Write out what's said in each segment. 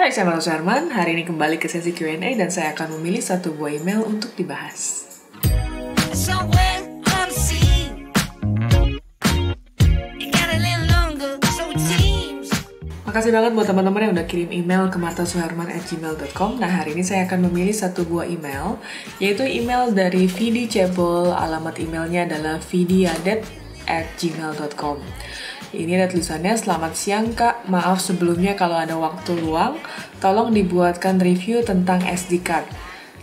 Hai, saya Marta Sharman. Hari ini kembali ke sesi Q&A dan saya akan memilih satu buah email untuk dibahas. Makasih banget buat teman-teman yang udah kirim email ke martasuharman@gmail.com. Nah, hari ini saya akan memilih satu buah email, yaitu email dari Vidi Cebol. Alamat emailnya adalah vidiadet@gmail.com. Ini ada tulisannya, "Selamat siang Kak, maaf sebelumnya kalau ada waktu luang, tolong dibuatkan review tentang SD card.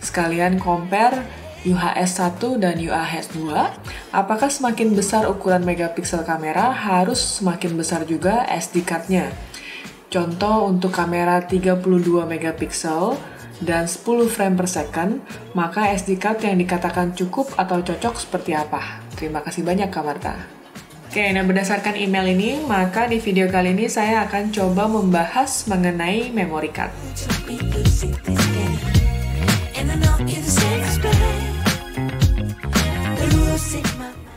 Sekalian compare UHS 1 dan UHS 2, apakah semakin besar ukuran megapiksel kamera harus semakin besar juga SD card-nya? Contoh untuk kamera 32 megapiksel dan 10 frame per second, maka SD card yang dikatakan cukup atau cocok seperti apa? Terima kasih banyak Kak Marta." Oke, nah berdasarkan email ini, maka di video kali ini saya akan coba membahas mengenai memory card.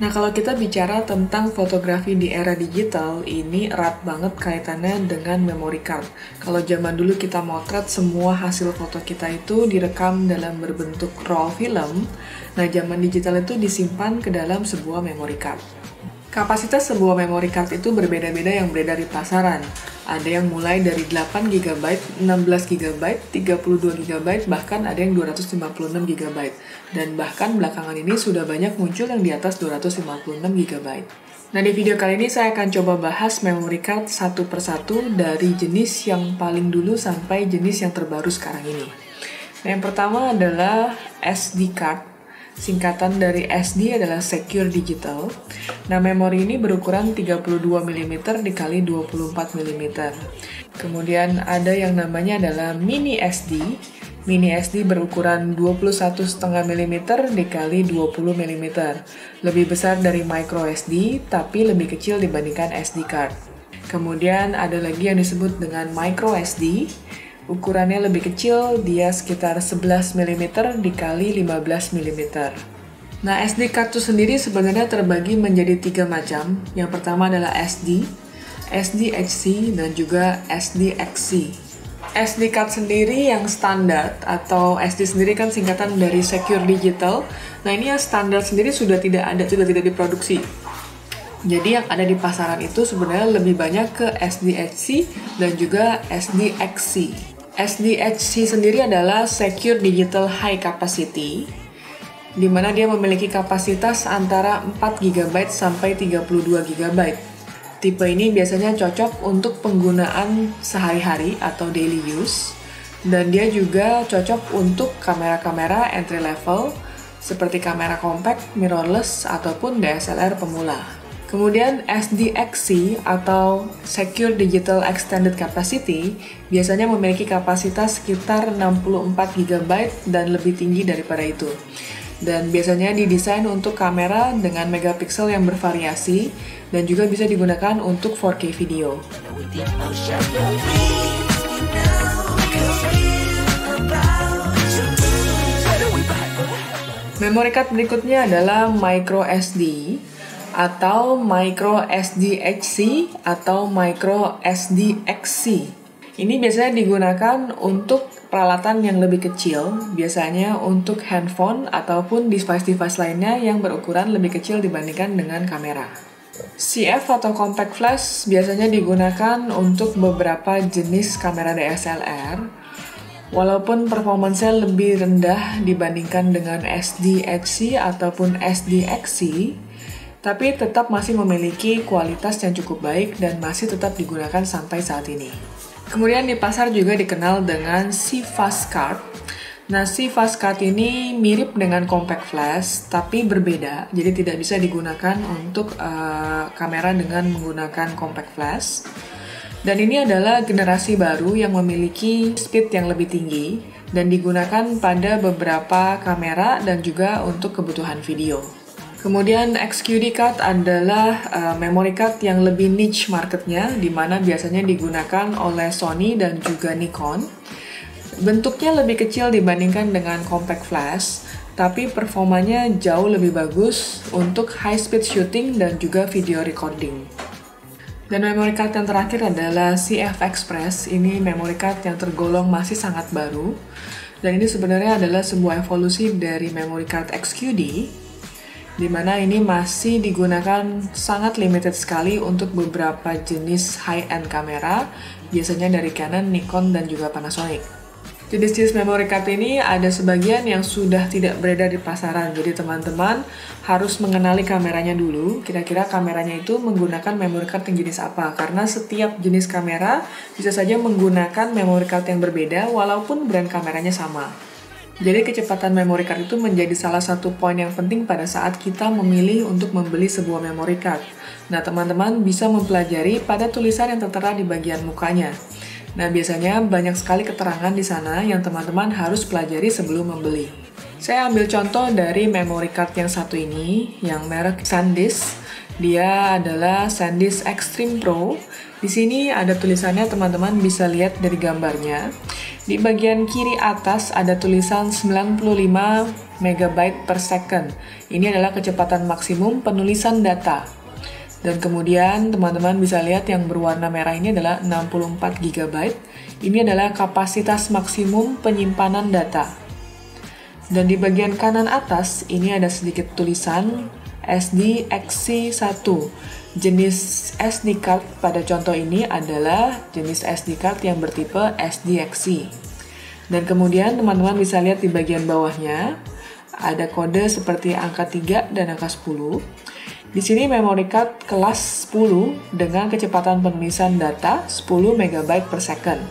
Nah, kalau kita bicara tentang fotografi di era digital, ini erat banget kaitannya dengan memory card. Kalau zaman dulu kita motret, semua hasil foto kita itu direkam dalam berbentuk raw film. Nah, zaman digital itu disimpan ke dalam sebuah memory card. Kapasitas sebuah memory card itu berbeda-beda yang beredar di pasaran. Ada yang mulai dari 8 GB, 16 GB, 32 GB, bahkan ada yang 256 GB. Dan bahkan belakangan ini sudah banyak muncul yang di atas 256 GB. Nah, di video kali ini saya akan coba bahas memory card satu persatu dari jenis yang paling dulu sampai jenis yang terbaru sekarang ini. Nah, yang pertama adalah SD card. Singkatan dari SD adalah Secure Digital. Nah, memori ini berukuran 32 mm dikali 24 mm. Kemudian ada yang namanya adalah Mini SD. Mini SD berukuran 21,5 mm dikali 20 mm. Lebih besar dari Micro SD, tapi lebih kecil dibandingkan SD card. Kemudian ada lagi yang disebut dengan Micro SD. Ukurannya lebih kecil, dia sekitar 11 mm dikali 15 mm. Nah, SD card itu sendiri sebenarnya terbagi menjadi 3 macam. Yang pertama adalah SD, SDHC, dan juga SDXC. SD card sendiri yang standar, atau SD sendiri kan singkatan dari Secure Digital. Nah, ini yang standar sendiri sudah tidak tidak diproduksi. Jadi yang ada di pasaran itu sebenarnya lebih banyak ke SDHC dan juga SDXC. SDHC sendiri adalah Secure Digital High Capacity, di mana dia memiliki kapasitas antara 4 GB sampai 32 GB. Tipe ini biasanya cocok untuk penggunaan sehari-hari atau daily use, dan dia juga cocok untuk kamera-kamera entry level seperti kamera compact, mirrorless, ataupun DSLR pemula. Kemudian SDXC atau Secure Digital Extended Capacity biasanya memiliki kapasitas sekitar 64 GB dan lebih tinggi daripada itu. Dan biasanya didesain untuk kamera dengan megapiksel yang bervariasi dan juga bisa digunakan untuk 4K video. Memory card berikutnya adalah Micro SD atau Micro SDHC atau Micro SDXC. Ini biasanya digunakan untuk peralatan yang lebih kecil, biasanya untuk handphone ataupun device-device lainnya yang berukuran lebih kecil dibandingkan dengan kamera. CF atau compact flash biasanya digunakan untuk beberapa jenis kamera DSLR, walaupun performance-nya lebih rendah dibandingkan dengan SDHC ataupun SDXC, tapi tetap masih memiliki kualitas yang cukup baik dan masih tetap digunakan sampai saat ini. Kemudian di pasar juga dikenal dengan CFast Card. Nah, CFast Card ini mirip dengan compact flash, tapi berbeda. Jadi tidak bisa digunakan untuk kamera dengan menggunakan compact flash. Dan ini adalah generasi baru yang memiliki speed yang lebih tinggi dan digunakan pada beberapa kamera dan juga untuk kebutuhan video. Kemudian XQD card adalah memory card yang lebih niche marketnya, di mana biasanya digunakan oleh Sony dan juga Nikon. Bentuknya lebih kecil dibandingkan dengan compact flash, tapi performanya jauh lebih bagus untuk high speed shooting dan juga video recording. Dan memory card yang terakhir adalah CF Express. Ini memory card yang tergolong masih sangat baru. Dan ini sebenarnya adalah sebuah evolusi dari memory card XQD, di mana ini masih digunakan sangat limited sekali untuk beberapa jenis high-end kamera, biasanya dari Canon, Nikon, dan juga Panasonic. Jenis-jenis memory card ini ada sebagian yang sudah tidak beredar di pasaran, jadi teman-teman harus mengenali kameranya dulu, kira-kira kameranya itu menggunakan memory card yang jenis apa, karena setiap jenis kamera bisa saja menggunakan memory card yang berbeda walaupun brand kameranya sama. Jadi kecepatan memory card itu menjadi salah satu poin yang penting pada saat kita memilih untuk membeli sebuah memory card. Nah, teman-teman bisa mempelajari pada tulisan yang tertera di bagian mukanya. Nah, biasanya banyak sekali keterangan di sana yang teman-teman harus pelajari sebelum membeli. Saya ambil contoh dari memory card yang satu ini, yang merek SanDisk. Dia adalah SanDisk Extreme Pro. Di sini ada tulisannya, teman-teman bisa lihat dari gambarnya. Di bagian kiri atas ada tulisan 95 MB per second. Ini adalah kecepatan maksimum penulisan data. Dan kemudian teman-teman bisa lihat yang berwarna merah ini adalah 64 GB. Ini adalah kapasitas maksimum penyimpanan data. Dan di bagian kanan atas ini ada sedikit tulisan SDXC1. Jenis SD card pada contoh ini adalah jenis SD card yang bertipe SDXC. Dan kemudian teman-teman bisa lihat di bagian bawahnya ada kode seperti angka 3 dan angka 10. Di sini memory card kelas 10 dengan kecepatan penulisan data 10 MB per second.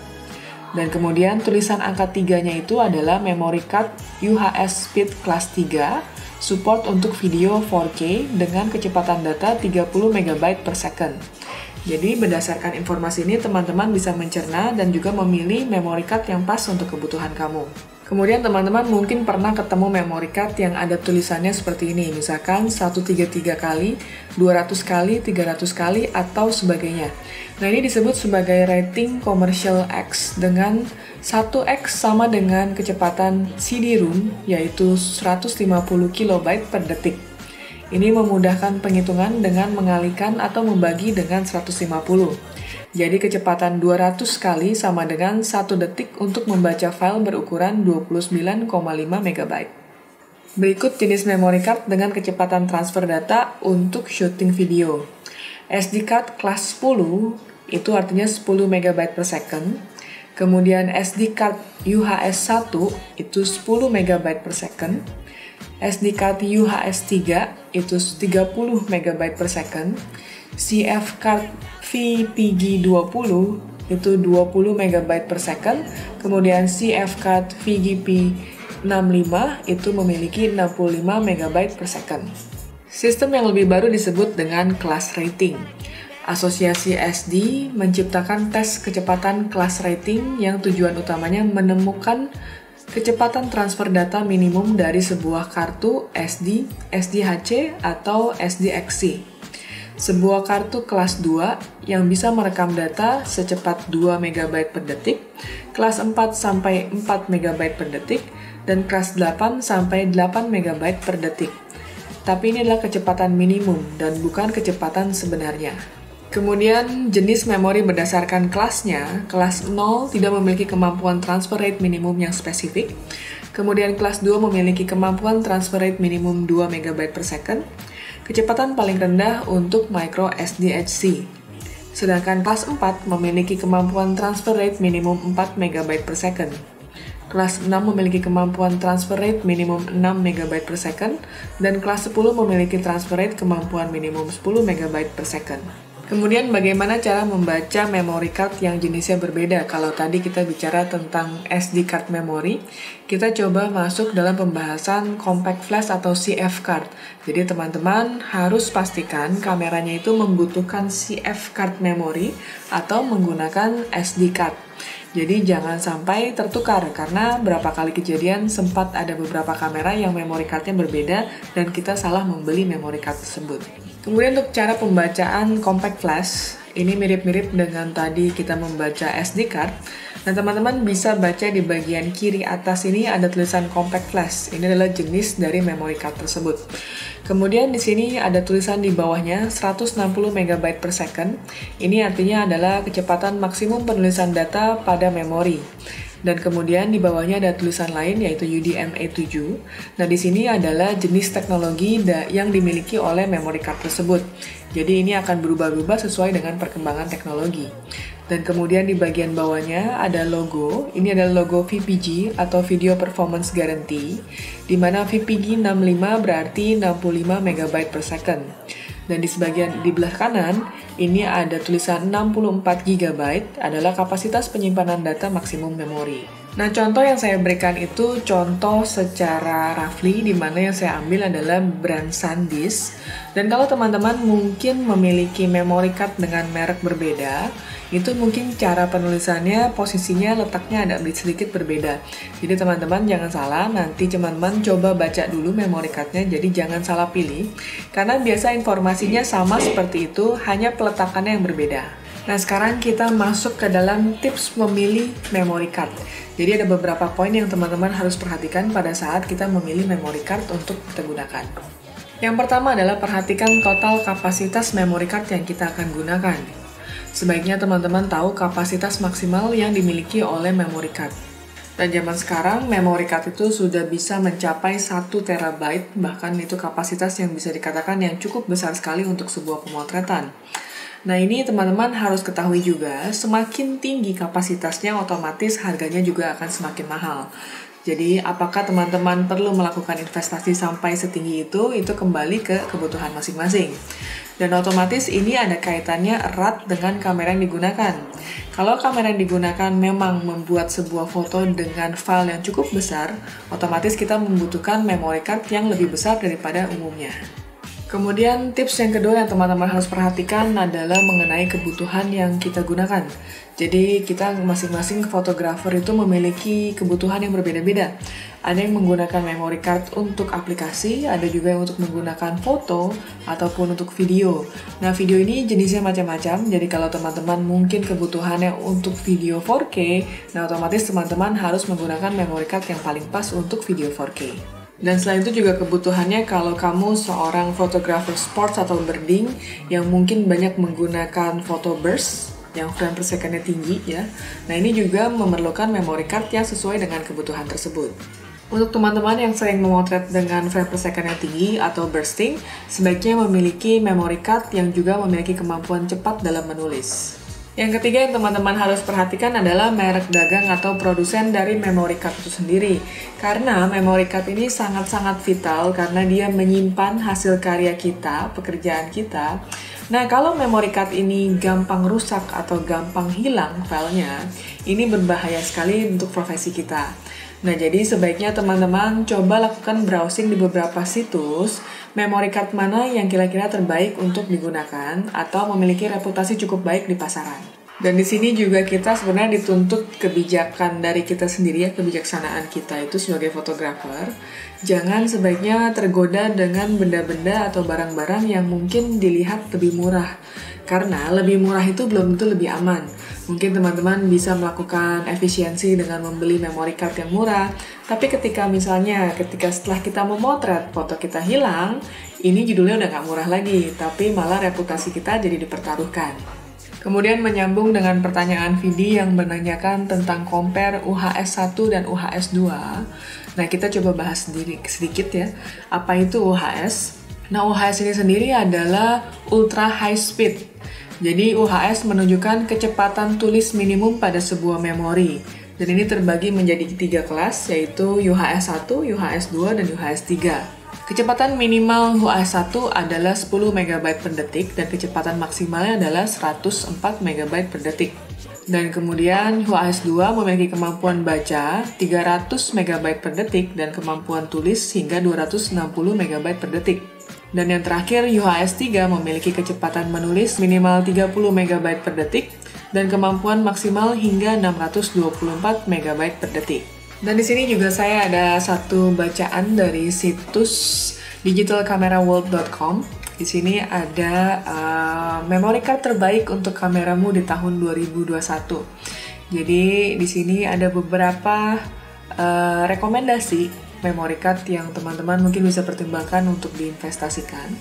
Dan kemudian tulisan angka 3-nya itu adalah memory card UHS Speed kelas 3, support untuk video 4K dengan kecepatan data 30 MB per second. Jadi berdasarkan informasi ini teman-teman bisa mencerna dan juga memilih memory card yang pas untuk kebutuhan kamu. Kemudian teman-teman mungkin pernah ketemu memory card yang ada tulisannya seperti ini, misalkan 133 kali, 200 kali, 300 kali, atau sebagainya. Nah, ini disebut sebagai rating commercial X, dengan 1X sama dengan kecepatan CD-ROM, yaitu 150 KB per detik. Ini memudahkan penghitungan dengan mengalihkan atau membagi dengan 150. Jadi kecepatan 200 kali sama dengan 1 detik untuk membaca file berukuran 29,5 MB. Berikut jenis memory card dengan kecepatan transfer data untuk syuting video. SD card kelas 10 itu artinya 10 MB per second. Kemudian SD card UHS 1 itu 10 MB per second. SD card UHS 3 itu 30 MB per second. CF card VPG20 itu 20 MB per second. Kemudian CF card VGP65 itu memiliki 65 MB per second. Sistem yang lebih baru disebut dengan class rating. Asosiasi SD menciptakan tes kecepatan class rating yang tujuan utamanya menemukan kecepatan transfer data minimum dari sebuah kartu SD, SDHC, atau SDXC. Sebuah kartu kelas 2 yang bisa merekam data secepat 2 MB per detik, kelas 4 sampai 4 MB per detik, dan kelas 8 sampai 8 MB per detik. Tapi ini adalah kecepatan minimum dan bukan kecepatan sebenarnya. Kemudian jenis memori berdasarkan kelasnya, kelas 0 tidak memiliki kemampuan transfer rate minimum yang spesifik. Kemudian kelas 2 memiliki kemampuan transfer rate minimum 2 MB per second. Kecepatan paling rendah untuk micro SDHC. Sedangkan kelas 4 memiliki kemampuan transfer rate minimum 4 MB per second. Kelas 6 memiliki kemampuan transfer rate minimum 6 MB per second, dan kelas 10 memiliki transfer rate kemampuan minimum 10 MB per second. Kemudian bagaimana cara membaca memory card yang jenisnya berbeda? Kalau tadi kita bicara tentang SD card memory, kita coba masuk dalam pembahasan compact flash atau CF card. Jadi teman-teman harus pastikan kameranya itu membutuhkan CF card memory atau menggunakan SD card. Jadi jangan sampai tertukar, karena berapa kali kejadian sempat ada beberapa kamera yang memory cardnya berbeda dan kita salah membeli memory card tersebut. Kemudian untuk cara pembacaan compact flash, ini mirip-mirip dengan tadi kita membaca SD card. Nah, teman-teman bisa baca di bagian kiri atas ini ada tulisan compact flash. Ini adalah jenis dari memory card tersebut. Kemudian di sini ada tulisan di bawahnya 160 MB per second. Ini artinya adalah kecepatan maksimum penulisan data pada memori. Dan kemudian di bawahnya ada tulisan lain yaitu UDMA7. Nah, di sini adalah jenis teknologi yang dimiliki oleh memory card tersebut. Jadi ini akan berubah-ubah sesuai dengan perkembangan teknologi. Dan kemudian di bagian bawahnya ada logo. Ini adalah logo VPG atau Video Performance Guarantee, di mana VPG 65 berarti 65 MB per second. Dan di belah kanan, ini ada tulisan 64 GB adalah kapasitas penyimpanan data maksimum memori. Nah, contoh yang saya berikan itu contoh secara roughly, di mana yang saya ambil adalah brand SanDisk. Dan kalau teman-teman mungkin memiliki memory card dengan merek berbeda, itu mungkin cara penulisannya, posisinya, letaknya ada sedikit berbeda. Jadi teman-teman jangan salah, nanti teman-teman coba baca dulu memory cardnya, jadi jangan salah pilih. Karena biasa informasinya sama seperti itu, hanya peletakannya yang berbeda. Nah, sekarang kita masuk ke dalam tips memilih memory card. Jadi ada beberapa poin yang teman-teman harus perhatikan pada saat kita memilih memory card untuk kita gunakan. Yang pertama adalah perhatikan total kapasitas memory card yang kita akan gunakan. Sebaiknya teman-teman tahu kapasitas maksimal yang dimiliki oleh memory card. Dan zaman sekarang, memory card itu sudah bisa mencapai 1 TB, bahkan itu kapasitas yang bisa dikatakan yang cukup besar sekali untuk sebuah pemotretan. Nah, ini teman-teman harus ketahui juga, semakin tinggi kapasitasnya otomatis harganya juga akan semakin mahal. Jadi, apakah teman-teman perlu melakukan investasi sampai setinggi itu kembali ke kebutuhan masing-masing. Dan otomatis ini ada kaitannya erat dengan kamera yang digunakan. Kalau kamera yang digunakan memang membuat sebuah foto dengan file yang cukup besar, otomatis kita membutuhkan memory card yang lebih besar daripada umumnya. Kemudian tips yang kedua yang teman-teman harus perhatikan adalah mengenai kebutuhan yang kita gunakan. Jadi kita masing-masing fotografer itu memiliki kebutuhan yang berbeda-beda. Ada yang menggunakan memory card untuk aplikasi, ada juga yang untuk menggunakan foto ataupun untuk video. Nah, video ini jenisnya macam-macam, jadi kalau teman-teman mungkin kebutuhannya untuk video 4K, nah otomatis teman-teman harus menggunakan memory card yang paling pas untuk video 4K. Dan selain itu juga kebutuhannya kalau kamu seorang fotografer sports atau birding yang mungkin banyak menggunakan photo burst yang frame per second-nya tinggi ya. Nah, ini juga memerlukan memory card yang sesuai dengan kebutuhan tersebut. Untuk teman-teman yang sering memotret dengan frame per second-nya tinggi atau bursting, sebaiknya memiliki memory card yang juga memiliki kemampuan cepat dalam menulis. Yang ketiga yang teman-teman harus perhatikan adalah merek dagang atau produsen dari memory card itu sendiri. Karena memory card ini sangat-sangat vital karena dia menyimpan hasil karya kita, pekerjaan kita. Nah, kalau memory card ini gampang rusak atau gampang hilang filenya, ini berbahaya sekali untuk profesi kita. Nah, jadi sebaiknya teman-teman coba lakukan browsing di beberapa situs, memory card mana yang kira-kira terbaik untuk digunakan atau memiliki reputasi cukup baik di pasaran. Dan di sini juga kita sebenarnya dituntut kebijakan dari kita sendiri ya, kebijaksanaan kita itu sebagai fotografer. Jangan sebaiknya tergoda dengan benda-benda atau barang-barang yang mungkin dilihat lebih murah. Karena lebih murah itu belum tentu lebih aman. Mungkin teman-teman bisa melakukan efisiensi dengan membeli memory card yang murah, tapi ketika setelah kita memotret, foto kita hilang, ini judulnya udah nggak murah lagi, tapi malah reputasi kita jadi dipertaruhkan. Kemudian menyambung dengan pertanyaan Vidi yang menanyakan tentang compare UHS 1 dan UHS 2. Nah, kita coba bahas sedikit ya. Apa itu UHS? Nah, UHS ini sendiri adalah Ultra High Speed. Jadi, UHS menunjukkan kecepatan tulis minimum pada sebuah memori. Dan ini terbagi menjadi 3 kelas, yaitu UHS 1, UHS 2, dan UHS 3. Kecepatan minimal UHS 1 adalah 10 MB per detik dan kecepatan maksimalnya adalah 104 MB per detik. Dan kemudian UHS 2 memiliki kemampuan baca 300 MB per detik dan kemampuan tulis hingga 260 MB per detik. Dan yang terakhir UHS 3 memiliki kecepatan menulis minimal 30 MB per detik dan kemampuan maksimal hingga 624 MB per detik. Dan di sini juga saya ada satu bacaan dari situs digitalcameraworld.com. Di sini ada memory card terbaik untuk kameramu di tahun 2021. Jadi di sini ada beberapa rekomendasi memory card yang teman-teman mungkin bisa pertimbangkan untuk diinvestasikan.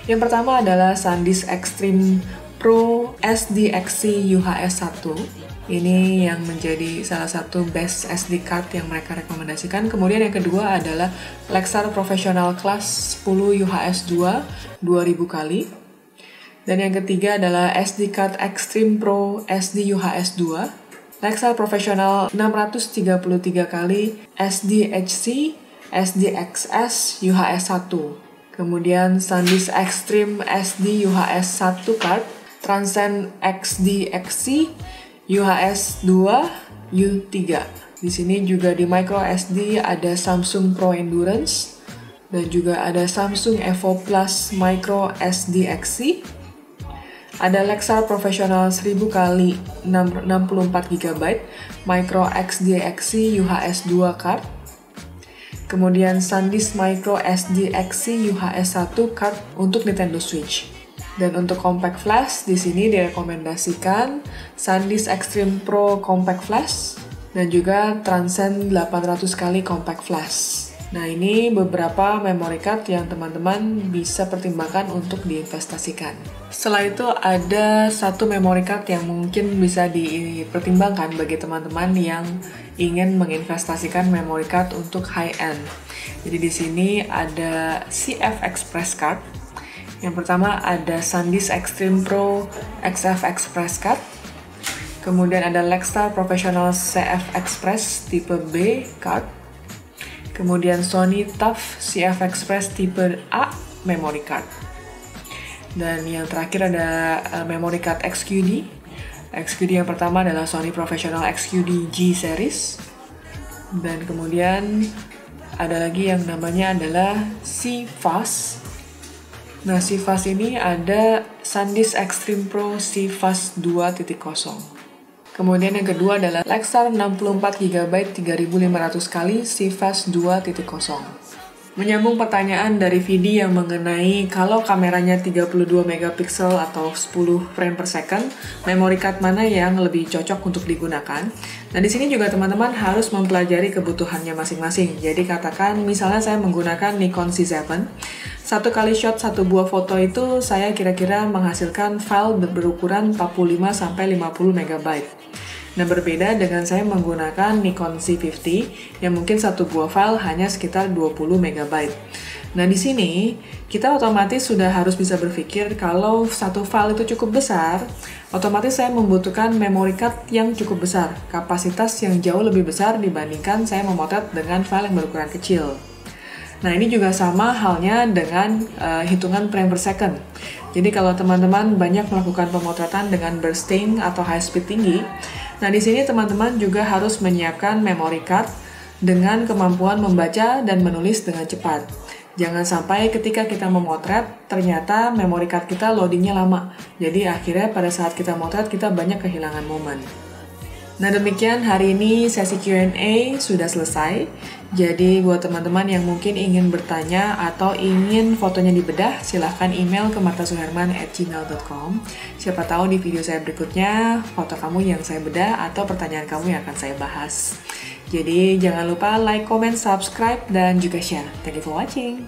Yang pertama adalah SanDisk Extreme Pro SDXC UHS 1. Ini yang menjadi salah satu best SD card yang mereka rekomendasikan. Kemudian yang kedua adalah Lexar Professional Class 10 UHS 2 2000 kali. Dan yang ketiga adalah SD Card Extreme Pro SD UHS 2. Lexar Professional 633 kali SDHC SDXS UHS 1. Kemudian SanDisk Extreme SD UHS 1 card Transcend XDXC UHS 2 U3. Di sini juga di micro SD ada Samsung Pro Endurance dan juga ada Samsung Evo Plus Micro SDXC. Ada Lexar Professional 1000 kali 64 GB Micro XDXC UHS 2 card. Kemudian SanDisk Micro SDXC UHS 1 card untuk Nintendo Switch. Dan untuk compact flash, di sini direkomendasikan SanDisk Extreme Pro Compact Flash dan juga Transcend 800 kali Compact Flash. Nah, ini beberapa memory card yang teman-teman bisa pertimbangkan untuk diinvestasikan. Setelah itu ada satu memory card yang mungkin bisa dipertimbangkan bagi teman-teman yang ingin menginvestasikan memory card untuk high-end. Jadi di sini ada CF Express Card. Yang pertama ada SanDisk Extreme Pro XF Express Card. Kemudian ada Lexar Professional CF Express tipe B card. Kemudian Sony TUF CF Express tipe A memory card. Dan yang terakhir ada memory card XQD. XQD yang pertama adalah Sony Professional XQD G Series. Dan kemudian ada lagi yang namanya adalah CFast. Nah, CFast ini ada SanDisk Extreme Pro CFast 2.0. Kemudian yang kedua adalah Lexar 64 GB 3500 kali CFast 2.0. Menyambung pertanyaan dari Vidi yang mengenai kalau kameranya 32 megapiksel atau 10 frame per second, memory card mana yang lebih cocok untuk digunakan. Nah, di sini juga teman-teman harus mempelajari kebutuhannya masing-masing. Jadi katakan misalnya saya menggunakan Nikon C7, satu kali shot satu buah foto itu saya kira-kira menghasilkan file berukuran 45-50 MB. Nah, berbeda dengan saya menggunakan Nikon C50 yang mungkin satu buah file hanya sekitar 20 MB. Nah, di sini kita otomatis sudah harus bisa berpikir kalau satu file itu cukup besar, otomatis saya membutuhkan memory card yang cukup besar, kapasitas yang jauh lebih besar dibandingkan saya memotret dengan file yang berukuran kecil. Nah, ini juga sama halnya dengan hitungan frame per second. Jadi kalau teman-teman banyak melakukan pemotretan dengan bursting atau high speed tinggi, nah di sini teman-teman juga harus menyiapkan memory card dengan kemampuan membaca dan menulis dengan cepat. Jangan sampai ketika kita memotret, ternyata memory card kita loadingnya lama. Jadi akhirnya pada saat kita motret, kita banyak kehilangan momen. Nah, demikian hari ini sesi Q&A sudah selesai. Jadi buat teman-teman yang mungkin ingin bertanya atau ingin fotonya dibedah, silahkan email ke martasuherman@gmail.com. Siapa tahu di video saya berikutnya, foto kamu yang saya bedah atau pertanyaan kamu yang akan saya bahas. Jadi jangan lupa like, comment, subscribe, dan juga share. Thank you for watching.